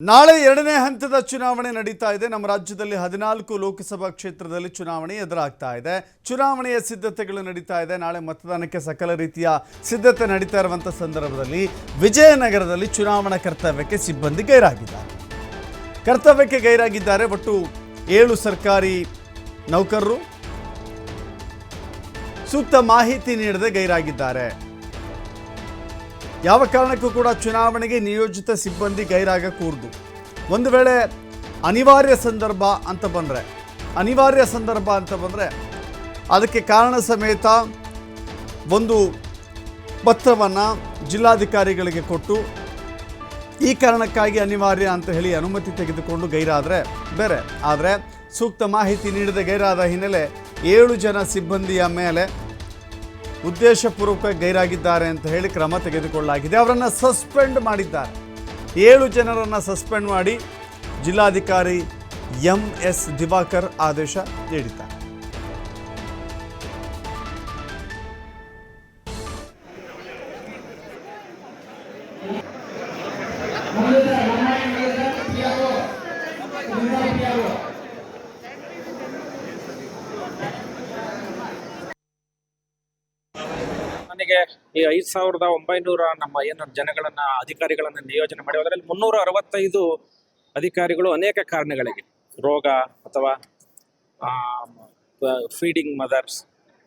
ನಾಳೆ ಎರಡನೇ ಹಂತದ ಚುನಾವಣೆ ನಡೀತಾ ಇದೆ. ನಮ್ಮ ರಾಜ್ಯದಲ್ಲಿ 14 ಲೋಕಸಭಾ ಕ್ಷೇತ್ರದಲ್ಲಿ ಚುನಾವಣೆ ಎದುರಾಗ್ತಾ ಇದೆ. ಚುನಾವಣೆಯ ಸಿದ್ಧತೆಗಳು ನಡೀತಾ ಇದೆ. ನಾಳೆ ಮತದಾನಕ್ಕೆ ಸಕಲ ರೀತಿಯ ಸಿದ್ಧತೆ ನಡೀತಾ ಇರುವಂತ ಸಂದರ್ಭದಲ್ಲಿ ವಿಜಯನಗರದಲ್ಲಿ ಚುನಾವಣಾ ಕರ್ತವ್ಯಕ್ಕೆ ಸಿಬ್ಬಂದಿ ಗೈರಾಗಿದ್ದಾರೆ. ಒಟ್ಟು 7 ಸರ್ಕಾರಿ ನೌಕರರು ಸೂಕ್ತ ಮಾಹಿತಿ ನೀಡದೆ ಗೈರಾಗಿದ್ದಾರೆ. ಯಾವ ಕಾರಣಕ್ಕೂ ಕೂಡ ಚುನಾವಣೆಗೆ ನಿಯೋಜಿತ ಸಿಬ್ಬಂದಿ ಗೈರಾಗಕೂಡದು. ಒಂದು ವೇಳೆ ಅನಿವಾರ್ಯ ಸಂದರ್ಭ ಅಂತ ಬಂದರೆ ಅದಕ್ಕೆ ಕಾರಣ ಸಮೇತ ಒಂದು ಪತ್ರವನ್ನು ಜಿಲ್ಲಾಧಿಕಾರಿಗಳಿಗೆ ಕೊಟ್ಟು ಈ ಕಾರಣಕ್ಕಾಗಿ ಅನಿವಾರ್ಯ ಅಂತ ಹೇಳಿ ಅನುಮತಿ ತೆಗೆದುಕೊಂಡು ಗೈರಾದರೆ ಬೇರೆ. ಆದರೆ ಸೂಕ್ತ ಮಾಹಿತಿ ನೀಡದೆ ಗೈರಾದ ಹಿನ್ನೆಲೆ 7 ಜನ ಸಿಬ್ಬಂದಿಯ ಮೇಲೆ ಉದ್ದೇಶಪೂರ್ವಕ ಗೈರಾಗಿದ್ದಾರೆ ಅಂತ ಹೇಳಿ ಕ್ರಮ ತೆಗೆದುಕೊಳ್ಳಲಾಗಿದೆ. ಅವರನ್ನು ಸಸ್ಪೆಂಡ್ ಮಾಡಿದ್ದಾರೆ. 7 ಜನರನ್ನು ಸಸ್ಪೆಂಡ್ ಮಾಡಿ ಜಿಲ್ಲಾಧಿಕಾರಿ MS ದಿವಾಕರ್ ಆದೇಶ ನೀಡಿದ್ದಾರೆ. ನನಗೆ ಈ 5,900 ನಮ್ಮ ಏನು ಜನಗಳನ್ನ ಅಧಿಕಾರಿಗಳನ್ನ ನಿಯೋಜನೆ ಮಾಡಿ ಅದರಲ್ಲಿ 365 ಅಧಿಕಾರಿಗಳು ಅನೇಕ ಕಾರಣಗಳಿಗೆ ರೋಗ ಅಥವಾ ಫೀಡಿಂಗ್ ಮದರ್ಸ್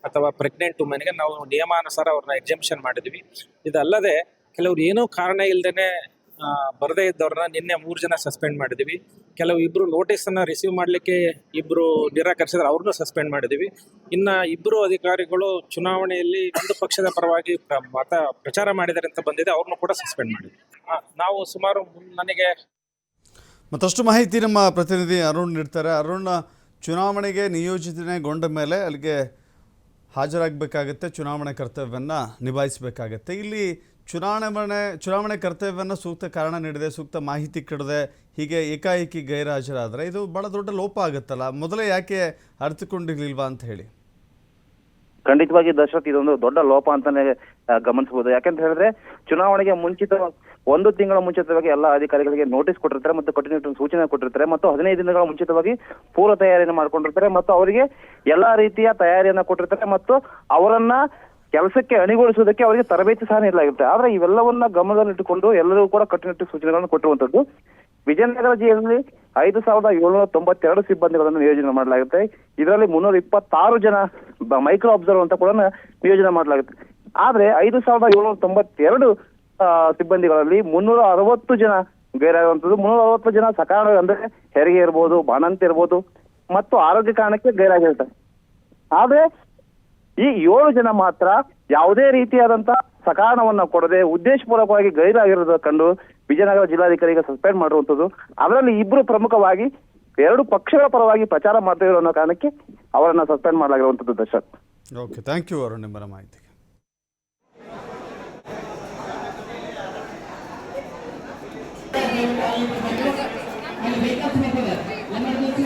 ಅಥವಾ ಪ್ರೆಗ್ನೆಂಟ್ ವುಮೆನ್ಗೆ ನಾವು ನಿಯಮಾನುಸಾರ ಅವ್ರನ್ನ ಎಕ್ಸೆಂಪ್ಷನ್ ಮಾಡಿದ್ವಿ. ಇದಲ್ಲದೆ ಕೆಲವ್ರು ಏನೂ ಕಾರಣ ಇಲ್ಲದೇ ಬರದೇ ಇದ್ದವ್ರನ್ನ ನಿನ್ನೆ 3 ಜನ ಸಸ್ಪೆಂಡ್ ಮಾಡಿದ್ವಿ. ಇಬ್ಬರು ನೋಟಿಸನ್ನು ರಿಸೀವ್ ಮಾಡಲಿಕ್ಕೆ ಇಬ್ಬರು ನಿರಾಕರಿಸಿದ್ರೆ ಅವ್ರನ್ನೂ ಸಸ್ಪೆಂಡ್ ಮಾಡಿದ್ವಿ. ಇನ್ನು 2 ಅಧಿಕಾರಿಗಳು ಚುನಾವಣೆಯಲ್ಲಿ ಒಂದು ಪಕ್ಷದ ಪರವಾಗಿ ಪ್ರಚಾರ ಮಾಡಿದ್ದಾರೆ ಅಂತ ಬಂದಿದೆ, ಅವ್ರನ್ನೂ ಕೂಡ ಸಸ್ಪೆಂಡ್ ಮಾಡಿದ್ವಿ. ನಾವು ಸುಮಾರು ನನಗೆ ಮತ್ತಷ್ಟು ಮಾಹಿತಿ ನಮ್ಮ ಪ್ರತಿನಿಧಿ ಅರುಣ್ ನೀಡ್ತಾರೆ. ಅರುಣ್, ಚುನಾವಣೆಗೆ ನಿಯೋಜನೆಗೊಂಡ ಮೇಲೆ ಅಲ್ಲಿಗೆ ಹಾಜರಾಗಬೇಕಾಗತ್ತೆ, ಚುನಾವಣೆ ಕರ್ತವ್ಯವನ್ನು ನಿಭಾಯಿಸಬೇಕಾಗತ್ತೆ. ಇಲ್ಲಿ ಚುನಾವಣೆ ಕರ್ತವ್ಯವನ್ನು ಸೂಕ್ತ ಕಾರಣ ನೀಡದೆ, ಸೂಕ್ತ ಮಾಹಿತಿ ಕೊಡದೆ ಹೀಗೆ ಏಕಾಏಕಿ ಗೈರುಹಾಜರಾದರೆ ಇದು ಭಾಳ ದೊಡ್ಡ ಲೋಪ ಆಗುತ್ತಲ್ಲ. ಮೊದಲೇ ಯಾಕೆ ಅರ್ಥಕೊಂಡಿರ್ಲಿಲ್ವಾ ಅಂತ ಹೇಳಿ? ಖಂಡಿತವಾಗಿ ದಶರಥ್, ಇದೊಂದು ದೊಡ್ಡ ಲೋಪ ಅಂತಾನೆ ಗಮನಿಸಬಹುದು. ಯಾಕಂತ ಹೇಳಿದ್ರೆ ಚುನಾವಣೆಗೆ ಮುಂಚಿತ 1 ತಿಂಗಳ ಮುಂಚಿತವಾಗಿ ಎಲ್ಲ ಅಧಿಕಾರಿಗಳಿಗೆ ನೋಟಿಸ್ ಕೊಟ್ಟಿರ್ತಾರೆ ಮತ್ತು ಕಟ್ಟುನಿಟ್ಟಿನ ಸೂಚನೆ ಕೊಟ್ಟಿರ್ತಾರೆ ಮತ್ತು 15 ದಿನಗಳ ಮುಂಚಿತವಾಗಿ ಪೂರ್ವ ತಯಾರಿಯನ್ನು ಮಾಡ್ಕೊಂಡಿರ್ತಾರೆ ಮತ್ತು ಅವರಿಗೆ ಎಲ್ಲಾ ರೀತಿಯ ತಯಾರಿಯನ್ನ ಕೊಟ್ಟಿರ್ತಾರೆ ಮತ್ತು ಅವರನ್ನ ಕೆಲಸಕ್ಕೆ ಅಣಿಗೊಳಿಸುವುದಕ್ಕೆ ಅವರಿಗೆ ತರಬೇತಿ ಸಹ ನೀಡಲಾಗಿರುತ್ತೆ. ಆದ್ರೆ ಇವೆಲ್ಲವನ್ನ ಗಮನದಲ್ಲಿಟ್ಟುಕೊಂಡು ಎಲ್ಲರಿಗೂ ಕೂಡ ಕಟ್ಟುನಿಟ್ಟಿನ ಸೂಚನೆಗಳನ್ನು ಕೊಟ್ಟಿರುವಂತದ್ದು. ವಿಜಯನಗರ ಜಿಲ್ಲೆಯಲ್ಲಿ 5,792 ಸಿಬ್ಬಂದಿಗಳನ್ನು ನಿಯೋಜನೆ ಮಾಡಲಾಗುತ್ತೆ. ಇದರಲ್ಲಿ 326 ಜನ ಮೈಕ್ರೋ ಅಬ್ಸರ್ವರ್ ಅಂತ ಕೂಡ ನಿಯೋಜನೆ ಮಾಡಲಾಗುತ್ತೆ. ಆದ್ರೆ 5,792 ಸಿಬ್ಬಂದಿಗಳಲ್ಲಿ 360 ಜನ ಗೈರಾಗುವಂಥದ್ದು. 360 ಜನ ಸಕಾರಣ ಅಂದ್ರೆ ಹೆರಿಗೆ ಇರ್ಬೋದು, ಬಾಣಂತಿ ಇರ್ಬೋದು ಮತ್ತು ಆರೋಗ್ಯ ಕಾರಣಕ್ಕೆ ಗೈರಾಗಿರ್ತಾರೆ. ಆದ್ರೆ ಈ 7 ಜನ ಮಾತ್ರ ಯಾವುದೇ ರೀತಿಯಾದಂತ ಸಕಾರಣವನ್ನ ಕೊಡದೆ ಉದ್ದೇಶಪೂರ್ವಕವಾಗಿ ಗೈರಾಗಿರೋದು ಕಂಡು ವಿಜಯನಗರ ಜಿಲ್ಲಾಧಿಕಾರಿಗೆ ಸಸ್ಪೆಂಡ್ ಮಾಡಿರುವಂಥದ್ದು. ಅದರಲ್ಲಿ 2 ಪ್ರಮುಖವಾಗಿ 2 ಪಕ್ಷಗಳ ಪರವಾಗಿ ಪ್ರಚಾರ ಮಾಡ್ತಾ ಇರೋ ಅನ್ನೋ ಕಾರಣಕ್ಕೆ ಅವರನ್ನ ಸಸ್ಪೆಂಡ್ ಮಾಡಲಾಗಿರುವಂಥದ್ದು. Dasharath, okay, thank you Arun ನಿಮ್ಮರ ಮಾಹಿತಿಗೆ. Emergency